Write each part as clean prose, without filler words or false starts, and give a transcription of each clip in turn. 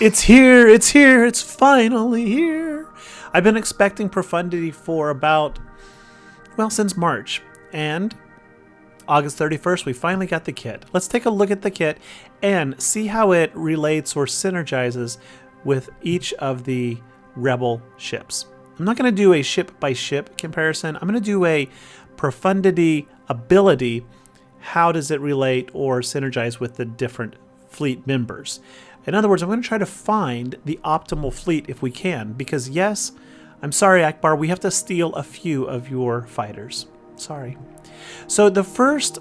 It's here, it's here, it's finally here. I've been expecting Profundity for about, well, since March. And August 31st, we finally got the kit. Let's take a look at the kit and see how it relates or synergizes with each of the Rebel ships. I'm not going to do a ship-by-ship comparison. I'm going to do a Profundity ability. How does it relate or synergize with the different fleet members? In other words, I'm going to try to find the optimal fleet if we can, because yes, I'm sorry, Akbar, we have to steal a few of your fighters. Sorry. So the first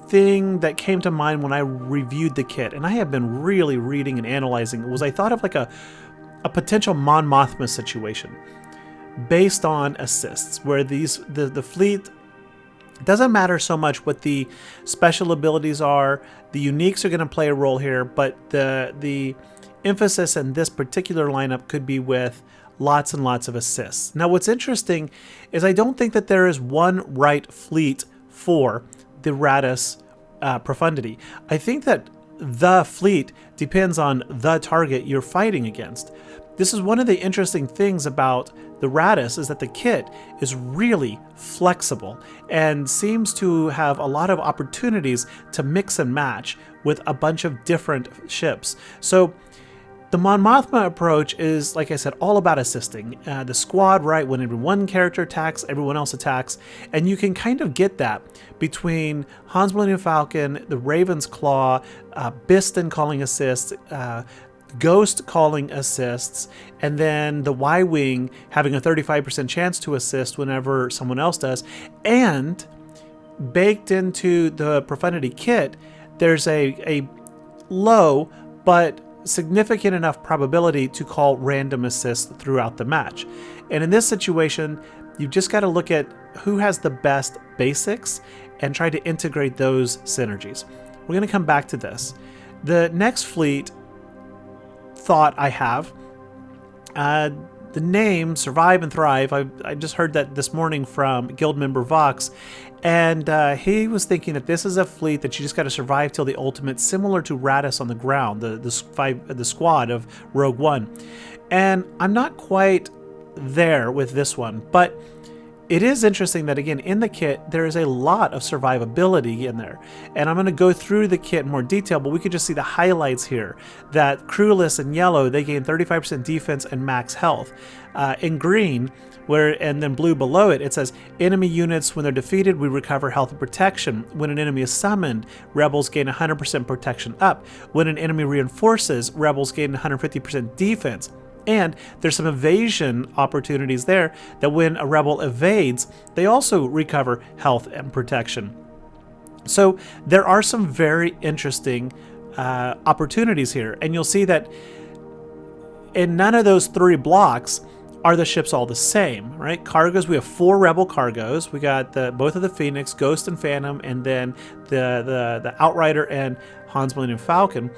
thing that came to mind when I reviewed the kit, and I have been really reading and analyzing it, was I thought of like a potential Mon Mothma situation based on assists, where the fleet doesn't matter so much what the special abilities are. The uniques are going to play a role here, but the emphasis in this particular lineup could be with lots and lots of assists. Now, what's interesting is I don't think that there is one right fleet for the Raddus Profundity. I think that the fleet depends on the target you're fighting against. This is one of the interesting things about the Raddus, is that the kit is really flexible and seems to have a lot of opportunities to mix and match with a bunch of different ships. So the Mon Mothma approach is, like I said, all about assisting the squad, right? When one character attacks, everyone else attacks. And you can kind of get that between Hans Millennium Falcon, the Raven's Claw, Bistan calling assists, Ghost calling assists, and then the Y-Wing having a 35% chance to assist whenever someone else does. And baked into the Profundity kit, there's a low but significant enough probability to call random assists throughout the match. And in this situation, you just got to look at who has the best basics and try to integrate those synergies. We're going to come back to this. The next fleet thought I have, the name Survive and Thrive, I just heard that this morning from guild member Vox, and he was thinking that this is a fleet that you just got to survive till the ultimate, similar to Raddus on the ground, the squad of Rogue One. And I'm not quite there with this one, but it is interesting that, again, in the kit, there is a lot of survivability in there. And I'm going to go through the kit in more detail, but we could just see the highlights here. That crewless in yellow, they gain 35% defense and max health. In green, and then blue below it, it says, enemy units, when they're defeated, we recover health and protection. When an enemy is summoned, rebels gain 100% protection up. When an enemy reinforces, rebels gain 150% defense. And there's some evasion opportunities there, that when a rebel evades, they also recover health and protection. So there are some very interesting opportunities here. And you'll see that in none of those three blocks are the ships all the same, right? Cargoes, we have 4 rebel cargoes. We got both of the Phoenix, Ghost and Phantom, and then the Outrider and Hans Millennium Falcon.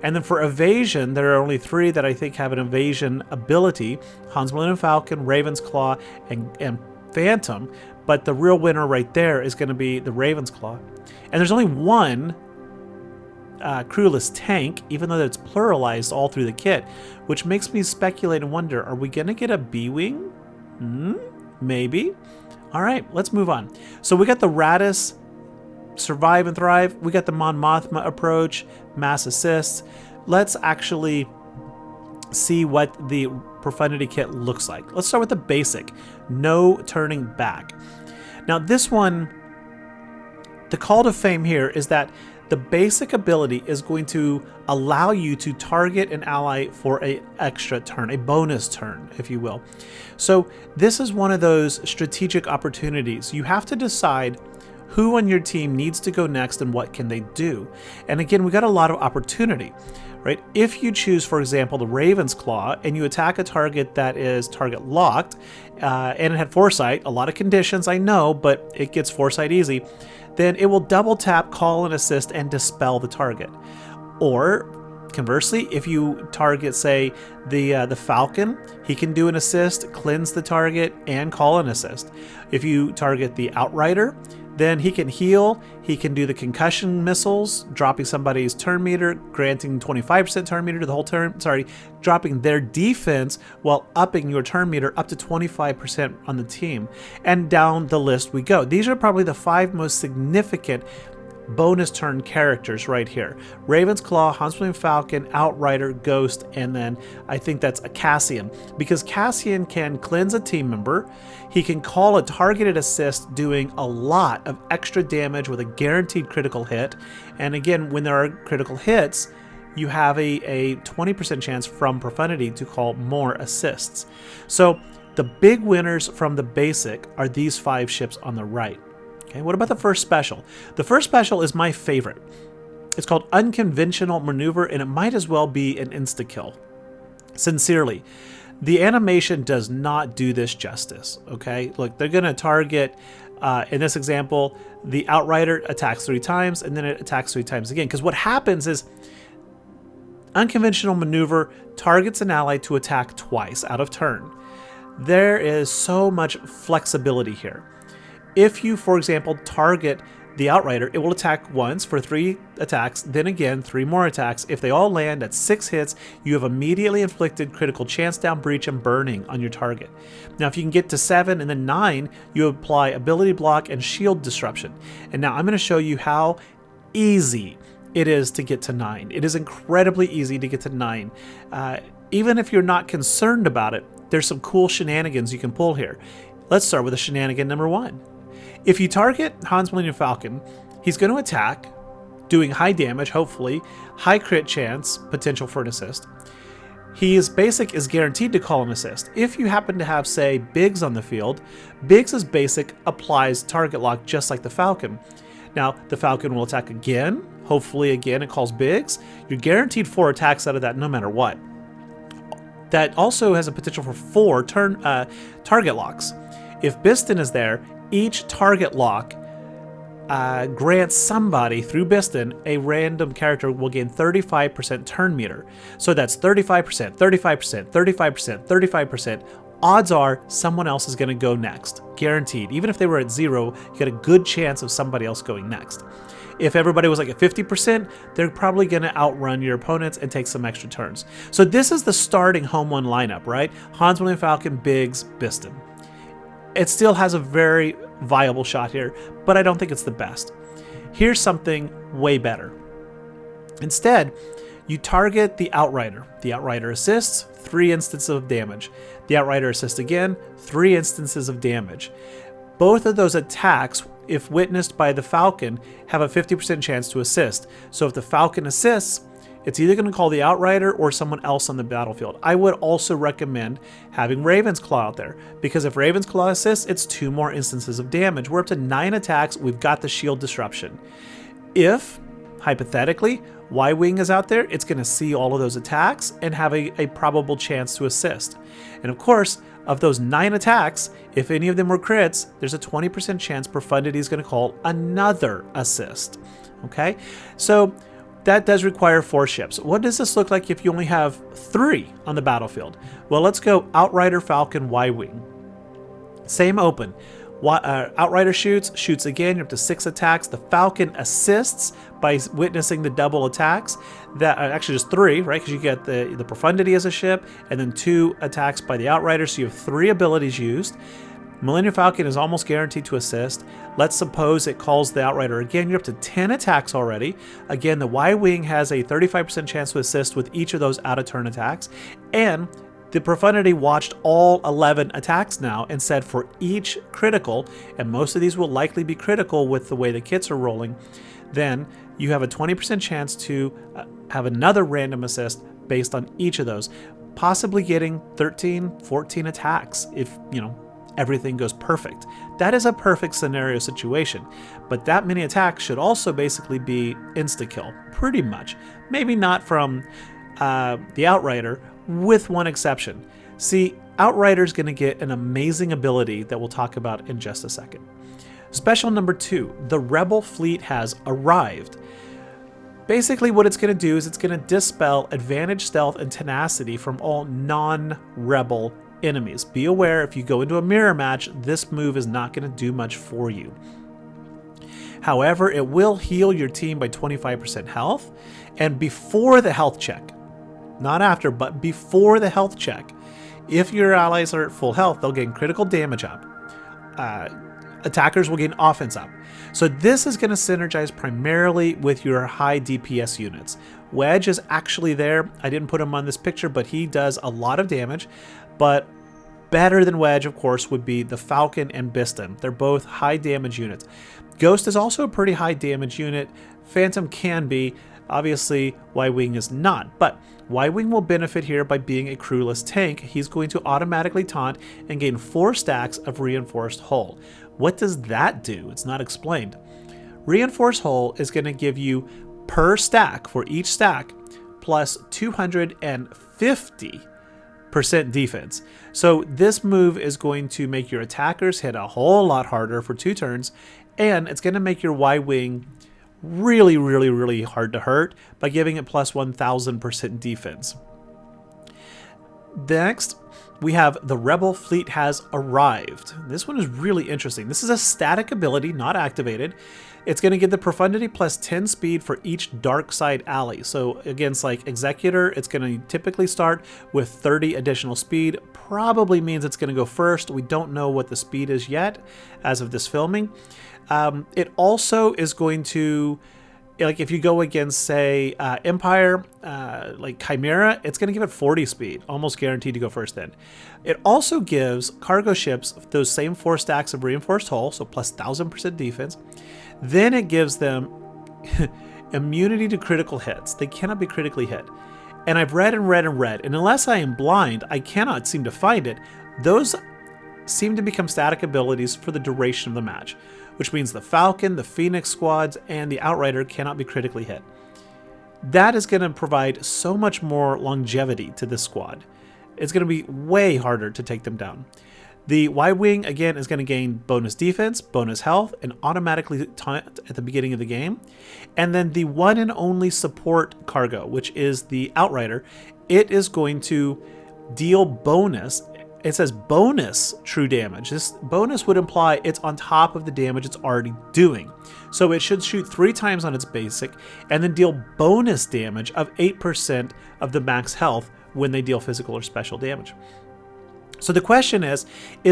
And then for evasion, there are only 3 that I think have an evasion ability: Hans Millennium Falcon, Raven's Claw, and Phantom. But the real winner right there is going to be the Raven's Claw. And there's only 1 crewless tank, even though it's pluralized all through the kit, which makes me speculate and wonder, are we going to get a B-Wing? Maybe. All right, let's move on. So we got the Raddus Survive and Thrive. We got the Mon Mothma approach, mass assists. Let's actually see what the Profundity kit looks like. Let's start with the basic, no turning back. Now this one, the call to fame here is that the basic ability is going to allow you to target an ally for an extra turn, a bonus turn, if you will. So this is one of those strategic opportunities. You have to decide who on your team needs to go next and what can they do. And again, we got a lot of opportunity, right? If you choose, for example, the Raven's Claw, and you attack a target that is target locked, and it had Foresight, a lot of conditions, I know, but it gets Foresight easy, then it will double tap, call an assist, and dispel the target. Or conversely, if you target, say, the Falcon, he can do an assist, cleanse the target, and call an assist. If you target the Outrider, Then he can heal, he can do the concussion missiles, dropping somebody's turn meter, granting 25% turn meter to the whole turn, dropping their defense while upping your turn meter up to 25% on the team. And down the list we go. These are probably the 5 most significant bonus turn characters right here. Raven's Claw, Huntsman Falcon, Outrider, Ghost, and then I think that's a Cassian. Because Cassian can cleanse a team member, he can call a targeted assist doing a lot of extra damage with a guaranteed critical hit. And again, when there are critical hits, you have a 20% chance from Profundity to call more assists. So the big winners from the basic are these 5 ships on the right. Okay, what about the first special? The first special is my favorite. It's called Unconventional Maneuver, and it might as well be an insta-kill. Sincerely, the animation does not do this justice, okay? Look, they're going to target, in this example, the Outrider attacks 3 times, and then it attacks 3 times again. Because what happens is Unconventional Maneuver targets an ally to attack twice out of turn. There is so much flexibility here. If you, for example, target the Outrider, it will attack once for 3 attacks, then again 3 more attacks. If they all land at 6 hits, you have immediately inflicted critical chance down, breach, and burning on your target. Now, if you can get to 7 and then 9, you apply ability block and shield disruption. And now I'm going to show you how easy it is to get to 9. It is incredibly easy to get to 9. Even if you're not concerned about it, there's some cool shenanigans you can pull here. Let's start with the shenanigan number 1. If you target Hans Millennium Falcon, he's going to attack, doing high damage, hopefully, high crit chance, potential for an assist. His basic is guaranteed to call an assist. If you happen to have, say, Biggs on the field, Biggs' basic applies target lock just like the Falcon. Now, the Falcon will attack again, hopefully again it calls Biggs. You're guaranteed 4 attacks out of that no matter what. That also has a potential for 4 target locks. If Bistan is there, each target lock grants somebody through Bistan, a random character will gain 35% turn meter. So that's 35%, 35%, 35%, 35%. Odds are someone else is going to go next, guaranteed. Even if they were at 0, you got a good chance of somebody else going next. If everybody was like at 50%, they're probably going to outrun your opponents and take some extra turns. So this is the starting home 1 lineup, right? Hans William Falcon, Biggs, Bistan. It still has a very viable shot here, but I don't think it's the best. Here's something way better. Instead, you target the Outrider. The Outrider assists, 3 instances of damage. The Outrider assists again, 3 instances of damage. Both of those attacks, if witnessed by the Falcon, have a 50% chance to assist. So if the Falcon assists, it's either going to call the Outrider or someone else on the battlefield. I would also recommend having Raven's Claw out there, because if Raven's Claw assists, it's 2 more instances of damage. We're up to 9 attacks. We've got the shield disruption. If, hypothetically, Y-Wing is out there, it's going to see all of those attacks and have a probable chance to assist. And of course, of those 9 attacks, if any of them were crits, there's a 20% chance Profundity is going to call another assist. Okay? So that does require 4 ships. What does this look like if you only have 3 on the battlefield? Well, let's go Outrider, Falcon, Y-Wing. Same open. Outrider shoots again, you're up to 6 attacks. The Falcon assists by witnessing the double attacks. That actually just 3, right? Because you get the Profundity as a ship, and then 2 attacks by the Outrider, so you have 3 abilities used. Millennium Falcon is almost guaranteed to assist. Let's suppose it calls the Outrider again. You're up to 10 attacks already. Again, the Y-Wing has a 35% chance to assist with each of those out-of-turn attacks. And the Profundity watched all 11 attacks now and said for each critical, and most of these will likely be critical with the way the kits are rolling, then you have a 20% chance to have another random assist based on each of those, possibly getting 13, 14 attacks if, everything goes perfect. That is a perfect scenario situation, but that many attacks should also basically be insta-kill, pretty much. Maybe not from the Outrider, with one exception. See, Outrider's going to get an amazing ability that we'll talk about in just a second. Special number 2, the Rebel fleet has arrived. Basically what it's going to do is it's going to dispel advantage, stealth, and tenacity from all non-rebel enemies. Be aware, if you go into a mirror match, this move is not going to do much for you. However, it will heal your team by 25% health, and before the health check, not after, but before the health check, if your allies are at full health, they'll gain critical damage up. Attackers will gain offense up. So this is going to synergize primarily with your high DPS units. Wedge is actually there. I didn't put him on this picture, but he does a lot of damage. But better than Wedge, of course, would be the Falcon and Bistan. They're both high damage units. Ghost is also a pretty high damage unit. Phantom can be. Obviously, Y-Wing is not. But Y-Wing will benefit here by being a crewless tank. He's going to automatically taunt and gain 4 stacks of reinforced hull. What does that do? It's not explained. Reinforced hull is going to give you per stack, for each stack, plus 250% defense. So this move is going to make your attackers hit a whole lot harder for 2 turns, and it's going to make your Y-Wing really, really, really hard to hurt by giving it plus 1000% defense. Next, we have the Rebel Fleet has arrived. This one is really interesting. This is a static ability, not activated. It's going to give the Profundity plus 10 speed for each dark side ally. So against like Executor, it's going to typically start with 30 additional speed. Probably means it's going to go first. We don't know what the speed is yet as of this filming. It also is going to, like if you go against, say, Empire, like Chimera, it's going to give it 40 speed, almost guaranteed to go first then. It also gives cargo ships those same 4 stacks of reinforced hull, so plus 1000% defense. Then it gives them immunity to critical hits. They cannot be critically hit. And I've read and read and read, and unless I am blind, I cannot seem to find it. Those seem to become static abilities for the duration of the match, which means the Falcon, the Phoenix squads, and the Outrider cannot be critically hit. That is going to provide so much more longevity to this squad. It's going to be way harder to take them down. The Y-Wing, again, is going to gain bonus defense, bonus health, and automatically taunt at the beginning of the game. And then the one and only support cargo, which is the Outrider, it is going to deal bonus. It says bonus true damage. This bonus would imply it's on top of the damage it's already doing. So it should shoot 3 times on its basic and then deal bonus damage of 8% of the max health when they deal physical or special damage. So the question is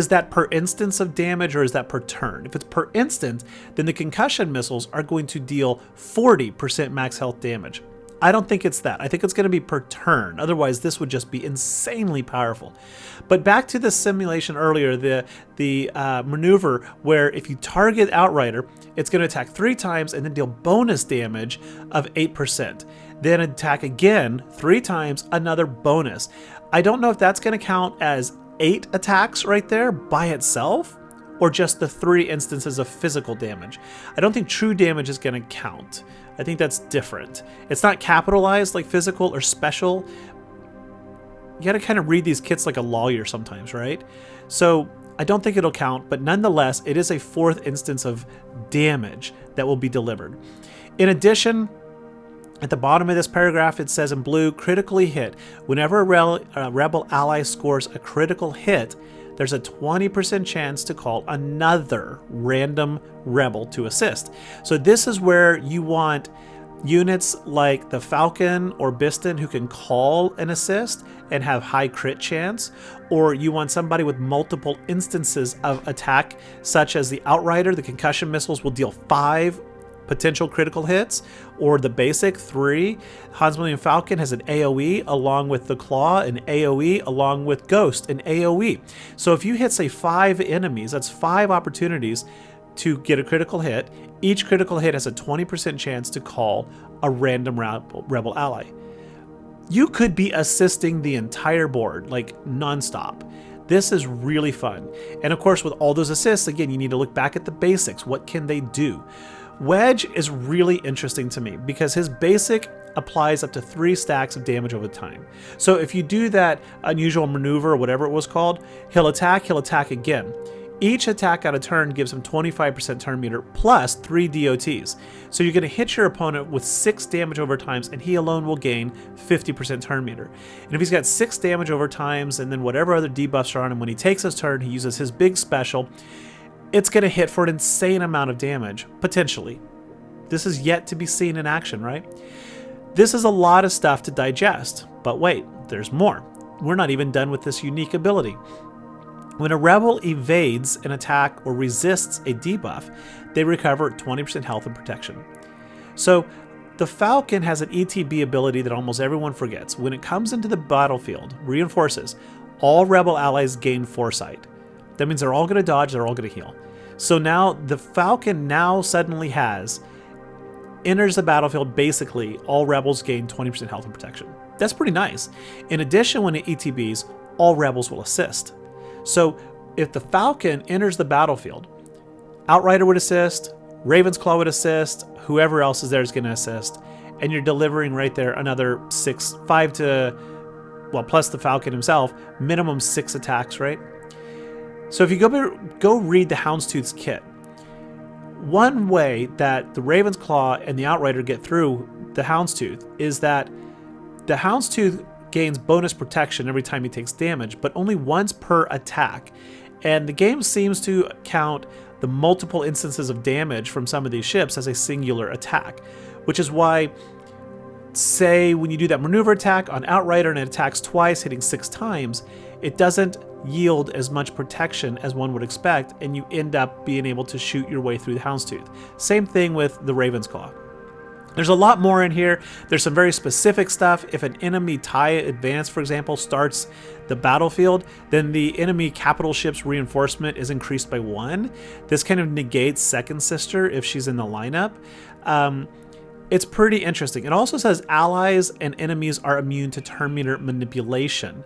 that per instance of damage or is that per turn? If it's per instance, then the concussion missiles are going to deal 40% max health damage. I don't think it's that. I think it's going to be per turn. Otherwise, this would just be insanely powerful. But back to the simulation earlier, the maneuver where if you target Outrider, it's going to attack 3 times and then deal bonus damage of 8%. Then attack again 3 times, another bonus. I don't know if that's going to count as 8 attacks right there by itself, or just the 3 instances of physical damage. I don't think true damage is going to count. I think that's different. It's not capitalized like physical or special. You got to kind of read these kits like a lawyer sometimes, right? So I don't think it'll count, but nonetheless, it is a 4th instance of damage that will be delivered. In addition, at the bottom of this paragraph, it says in blue, critically hit. Whenever a rebel ally scores a critical hit, there's a 20% chance to call another random rebel to assist. So this is where you want units like the Falcon or Bistan who can call an assist and have high crit chance, or you want somebody with multiple instances of attack, such as the Outrider. The concussion missiles will deal 5 potential critical hits, or the basic 3. Hans William Falcon has an AoE along with the Claw, an AoE along with Ghost, an AoE. So if you hit, say, 5 enemies, that's 5 opportunities to get a critical hit. Each critical hit has a 20% chance to call a random rebel ally. You could be assisting the entire board, like nonstop. This is really fun. And of course, with all those assists, again, you need to look back at the basics. What can they do? Wedge is really interesting to me because his basic applies up to 3 stacks of damage over time. So if you do that unusual maneuver or whatever it was called, he'll attack again. Each attack out of turn gives him 25% turn meter plus 3 DOTs. So you're going to hit your opponent with 6 damage over times, and he alone will gain 50% turn meter. And if he's got 6 damage over times and then whatever other debuffs are on him, when he takes his turn, he uses his big special. it's going to hit for an insane amount of damage, potentially. This is yet to be seen in action, right? This is a lot of stuff to digest, but wait, there's more. We're not even done with this unique ability. When a rebel evades an attack or resists a debuff, they recover 20% health and protection. So the Falcon has an ETB ability that almost everyone forgets. When it comes into the battlefield, reinforces, all rebel allies gain foresight. That means they're all going to dodge, they're all going to heal. So now the Falcon now suddenly enters the battlefield, basically all rebels gain 20% health and protection. That's pretty nice. In addition, when it ETBs, all rebels will assist. So if the Falcon enters the battlefield, Outrider would assist, Raven's Claw would assist, whoever else is there is going to assist, and you're delivering right there another 5 to, well, plus the Falcon himself, minimum 6 attacks, right? So if you go read the Houndstooth's kit, one way that the Raven's Claw and the Outrider get through the Houndstooth is that the Houndstooth gains bonus protection every time he takes damage, but only once per attack. And the game seems to count the multiple instances of damage from some of these ships as a singular attack, which is why, say, when you do that maneuver attack on Outrider and it attacks twice, hitting 6 times, it doesn't yield as much protection as one would expect, and you end up being able to shoot your way through the Houndstooth. Same thing with the Raven's Claw. There's a lot more in here. There's some very specific stuff. If an enemy TIE advance, for example, starts the battlefield, then the enemy capital ship's reinforcement is increased by 1. This kind of negates Second Sister if she's in the lineup. It's pretty interesting. It also says allies and enemies are immune to turn meter manipulation.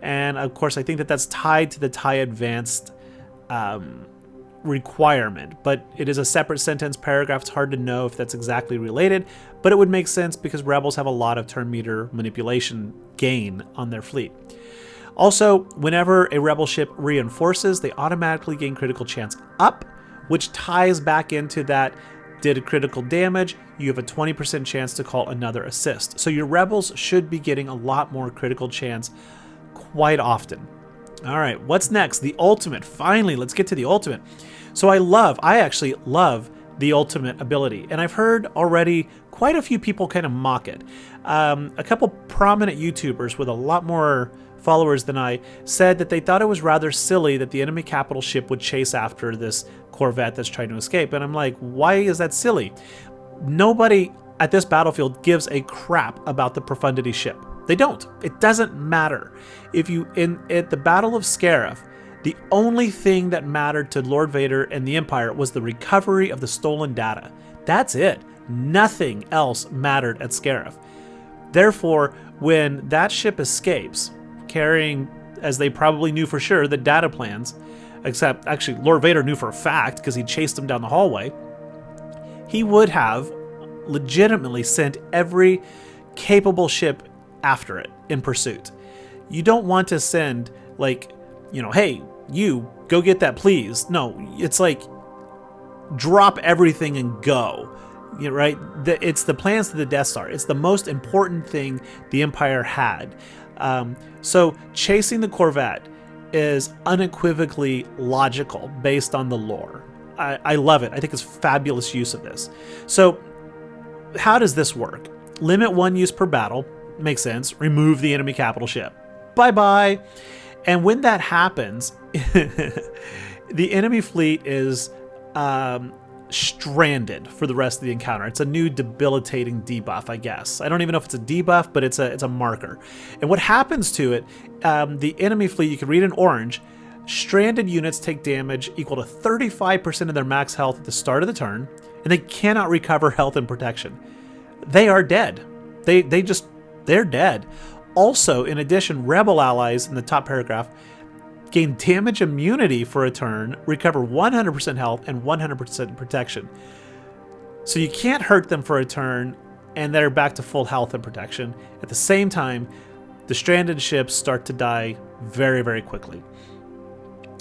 And of course, I think that that's tied to the TIE advanced requirement, but it is a separate sentence paragraph. It's hard to know if that's exactly related, but it would make sense because rebels have a lot of turn meter manipulation gain on their fleet. Also, whenever a rebel ship reinforces, they automatically gain critical chance up, which ties back into that did a critical damage, you have a 20% chance to call another assist. So your rebels should be getting a lot more critical chance quite often. All right, what's next? The ultimate. Finally, let's get to the ultimate. So I actually love the ultimate ability, and I've heard already quite a few people kind of mock it. A couple prominent YouTubers with a lot more followers than I said that they thought it was rather silly that the enemy capital ship would chase after this Corvette that's trying to escape. And I'm like, why is that silly? Nobody at this battlefield gives a crap about the Profundity ship. They don't. It doesn't matter. If you at the Battle of Scarif, the only thing that mattered to Lord Vader and the Empire was the recovery of the stolen data. That's it. Nothing else mattered at Scarif. Therefore, when that ship escapes, carrying, as they probably knew for sure, the data plans, except actually Lord Vader knew for a fact because he chased him down the hallway, he would have legitimately sent every capable ship after it in pursuit. You don't want to send, like, hey, you go get that, please. No, it's like drop everything and go. Right? It's the plans to the Death Star. It's the most important thing the Empire had. So chasing the Corvette is unequivocally logical based on the lore. I love it. I think it's fabulous use of this. So how does this work? Limit 1 use per battle. Makes sense. Remove the enemy capital ship. Bye-bye. And when that happens, the enemy fleet is stranded for the rest of the encounter. It's a new debilitating debuff, I guess. I don't even know if it's a debuff, but it's a marker. And what happens to it, the enemy fleet, you can read in orange, stranded units take damage equal to 35% of their max health at the start of the turn, and they cannot recover health and protection. They are dead. They're dead. Also, in addition, rebel allies in the top paragraph gain damage immunity for a turn, recover 100% health and 100% protection. So you can't hurt them for a turn, and they're back to full health and protection. At the same time, the stranded ships start to die very, very quickly.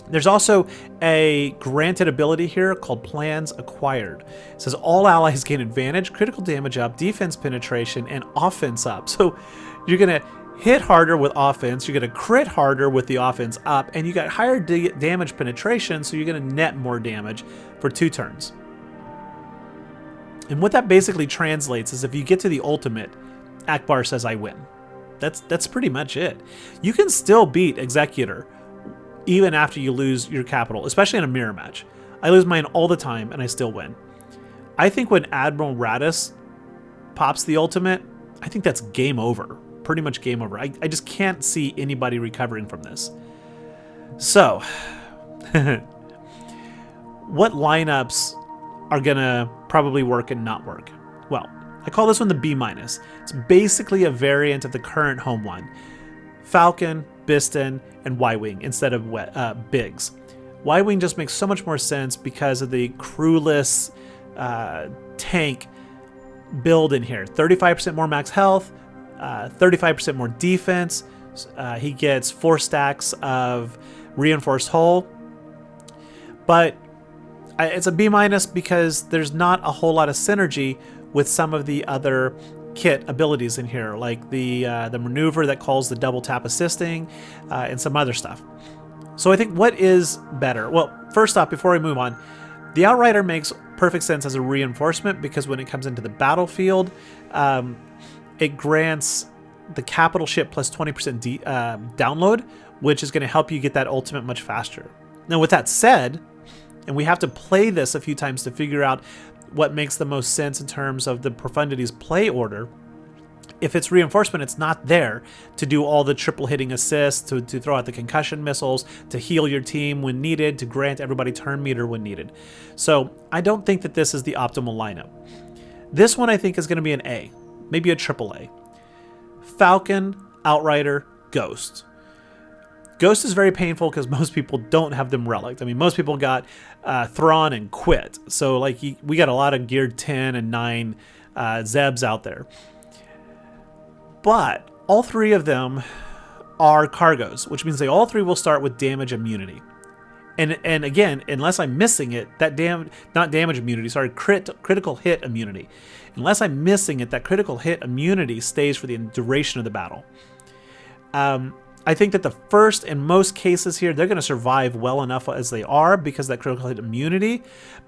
There's also a granted ability here called Plans Acquired. It says all allies gain advantage, critical damage up, defense penetration, and offense up. So you're going to hit harder with offense, you're going to crit harder with the offense up, and you got higher damage penetration, so you're going to net more damage for 2 turns. And what that basically translates is if you get to the ultimate, Akbar says I win. That's pretty much it. You can still beat Executor even after you lose your capital, especially in a mirror match. I lose mine all the time and I still win. I think when Admiral Radis pops the ultimate, I think that's game over. Pretty much game over. I just can't see anybody recovering from this. So, what lineups are gonna probably work and not work? Well, I call this one the B-. It's basically a variant of the current home one. Falcon, Bistan, and Y-Wing instead of Biggs. Y-Wing just makes so much more sense because of the crewless tank build in here. 35% more max health, 35% more defense. He gets 4 stacks of reinforced hull. But it's a B- because there's not a whole lot of synergy with some of the other kit abilities in here, like the maneuver that calls the double tap assisting, and some other stuff. So I think what is better? Well, first off, before I move on, the Outrider makes perfect sense as a reinforcement because when it comes into the battlefield, it grants the capital ship plus 20% download, which is going to help you get that ultimate much faster. Now, with that said, and we have to play this a few times to figure out what makes the most sense in terms of the Profundity's play order. If it's reinforcement, it's not there to do all the triple hitting assists, to throw out the concussion missiles, to heal your team when needed, to grant everybody turn meter when needed. So I don't think that this is the optimal lineup. This one I think is going to be an A, maybe a triple A. Falcon, Outrider, Ghost. Ghost is very painful because most people don't have them relicked. I mean, most people got Thrawn and quit. So like we got a lot of geared 10 and 9 Zebs out there. But all 3 of them are cargoes, which means they all 3 will start with damage immunity. And again, unless I'm missing it, that not damage immunity, sorry, critical hit immunity. Unless I'm missing it, that critical hit immunity stays for the duration of the battle. I think that the first, in most cases here, they're going to survive well enough as they are because of that critical hit immunity.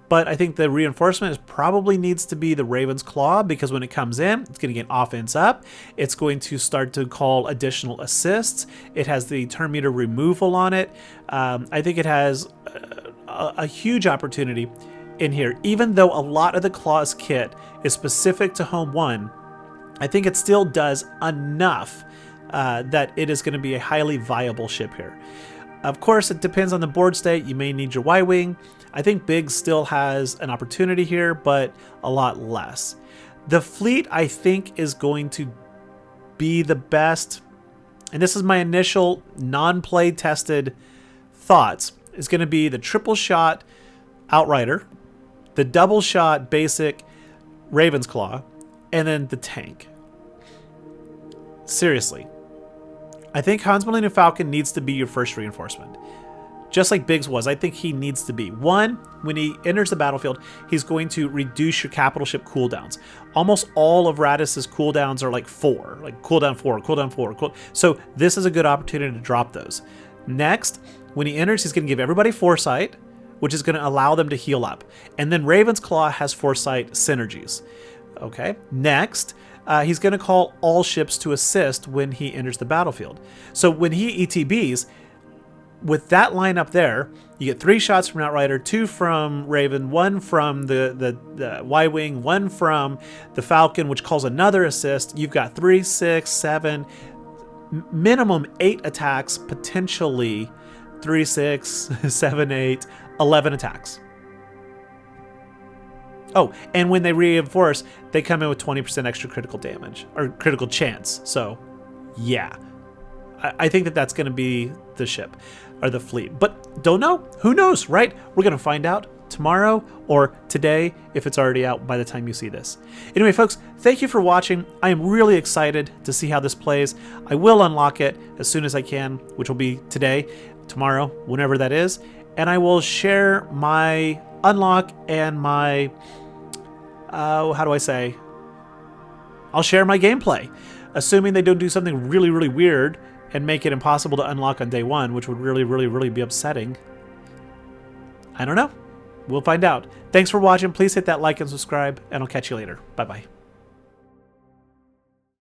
But I think the reinforcement probably needs to be the Raven's Claw because when it comes in, it's going to get offense up. It's going to start to call additional assists. It has the turn meter removal on it. I think it has a huge opportunity in here. Even though a lot of the Claws kit is specific to Home 1, I think it still does enough that it is going to be a highly viable ship here. Of course, it depends on the board state. You may need your Y-Wing. I think Biggs still has an opportunity here, but a lot less. The fleet, I think, is going to be the best, and this is my initial non-play tested thoughts, is going to be the triple shot Outrider, the double shot basic Raven's Claw, and then the tank. Seriously. I think Hans Millennium Falcon needs to be your first reinforcement. Just like Biggs was, I think he needs to be. One, when he enters the battlefield, he's going to reduce your capital ship cooldowns. Almost all of Radis's cooldowns are like 4, like cooldown 4, cooldown 4. So this is a good opportunity to drop those. Next, when he enters, he's going to give everybody Foresight, which is going to allow them to heal up. And then Raven's Claw has Foresight synergies. Okay, next, he's going to call all ships to assist when he enters the battlefield. So when he ETBs, with that lineup there, you get 3 shots from Outrider, 2 from Raven, 1 from the Y-Wing, 1 from the Falcon, which calls another assist. You've got 3, 6, 7, minimum 8 attacks, potentially 3, 6, 7, 8, 11 attacks. Oh, and when they reinforce, they come in with 20% extra critical damage, or critical chance. So, yeah. I think that that's going to be the ship, or the fleet. But don't know. Who knows, right? We're going to find out tomorrow or today if it's already out by the time you see this. Anyway, folks, thank you for watching. I am really excited to see how this plays. I will unlock it as soon as I can, which will be today, tomorrow, whenever that is. And I will share my unlock and my... how do I say? I'll share my gameplay, assuming they don't do something really, really weird and make it impossible to unlock on day one, which would really, really, really be upsetting. I don't know. We'll find out. Thanks for watching. Please hit that like and subscribe, and I'll catch you later. Bye-bye.